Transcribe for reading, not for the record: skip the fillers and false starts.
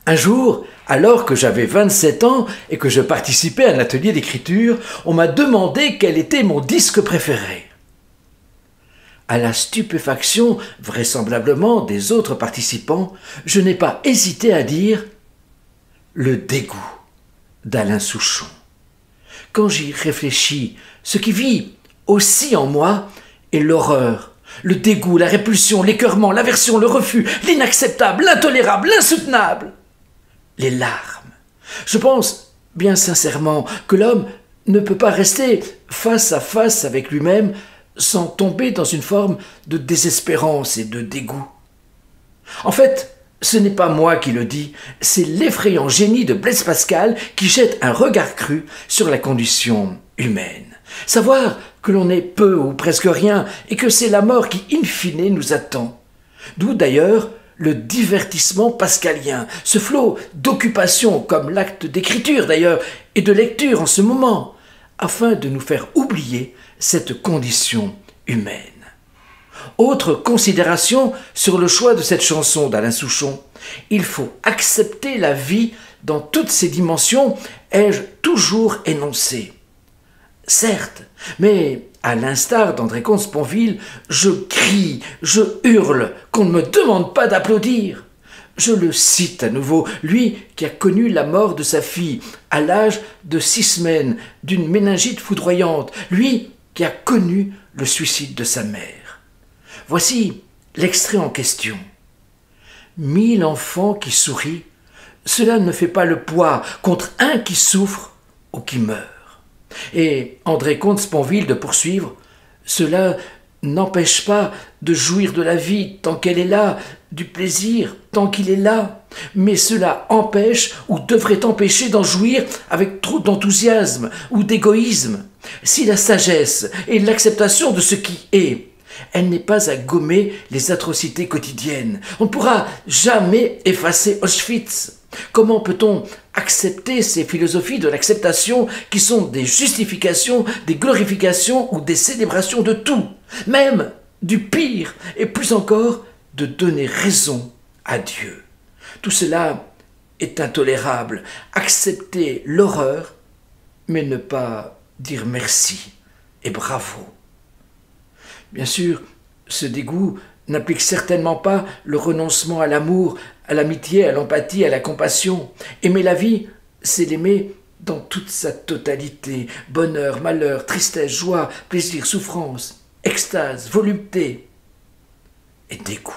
Un jour, alors que j'avais 27 ans et que je participais à un atelier d'écriture, on m'a demandé quel était mon disque préféré. À la stupéfaction, vraisemblablement, des autres participants, je n'ai pas hésité à dire « Le dégoût » d'Alain Souchon. Quand j'y réfléchis, ce qui vit aussi en moi est l'horreur, le dégoût, la répulsion, l'écœurement, l'aversion, le refus, l'inacceptable, l'intolérable, l'insoutenable. Les larmes. Je pense, bien sincèrement, que l'homme ne peut pas rester face à face avec lui-même sans tomber dans une forme de désespérance et de dégoût. En fait, ce n'est pas moi qui le dis, c'est l'effrayant génie de Blaise Pascal qui jette un regard cru sur la condition humaine. Savoir que l'on est peu ou presque rien et que c'est la mort qui, in fine, nous attend. D'où d'ailleurs le divertissement pascalien, ce flot d'occupation comme l'acte d'écriture d'ailleurs et de lecture en ce moment, afin de nous faire oublier cette condition humaine. Autre considération sur le choix de cette chanson d'Alain Souchon. Il faut accepter la vie dans toutes ses dimensions, ai-je toujours énoncé. Certes, mais à l'instar d'André Comte-Sponville, je crie, je hurle, qu'on ne me demande pas d'applaudir. Je le cite à nouveau, lui qui a connu la mort de sa fille à l'âge de 6 semaines d'une méningite foudroyante, lui qui a connu le suicide de sa mère. Voici l'extrait en question. 1000 enfants qui sourient, cela ne fait pas le poids contre un qui souffre ou qui meurt. Et André Comte-Sponville de poursuivre, cela n'empêche pas de jouir de la vie tant qu'elle est là, du plaisir tant qu'il est là, mais cela empêche ou devrait empêcher d'en jouir avec trop d'enthousiasme ou d'égoïsme. Si la sagesse est l'acceptation de ce qui est, elle n'est pas à gommer les atrocités quotidiennes. On ne pourra jamais effacer Auschwitz. Comment peut-on accepter ces philosophies de l'acceptation qui sont des justifications, des glorifications ou des célébrations de tout, même du pire, et plus encore de donner raison à Dieu. Tout cela est intolérable. Accepter l'horreur, mais ne pas dire merci et bravo. Bien sûr, ce dégoût n'implique certainement pas le renoncement à l'amour, à l'amitié, à l'empathie, à la compassion. Aimer la vie, c'est l'aimer dans toute sa totalité. Bonheur, malheur, tristesse, joie, plaisir, souffrance, extase, volupté et dégoût.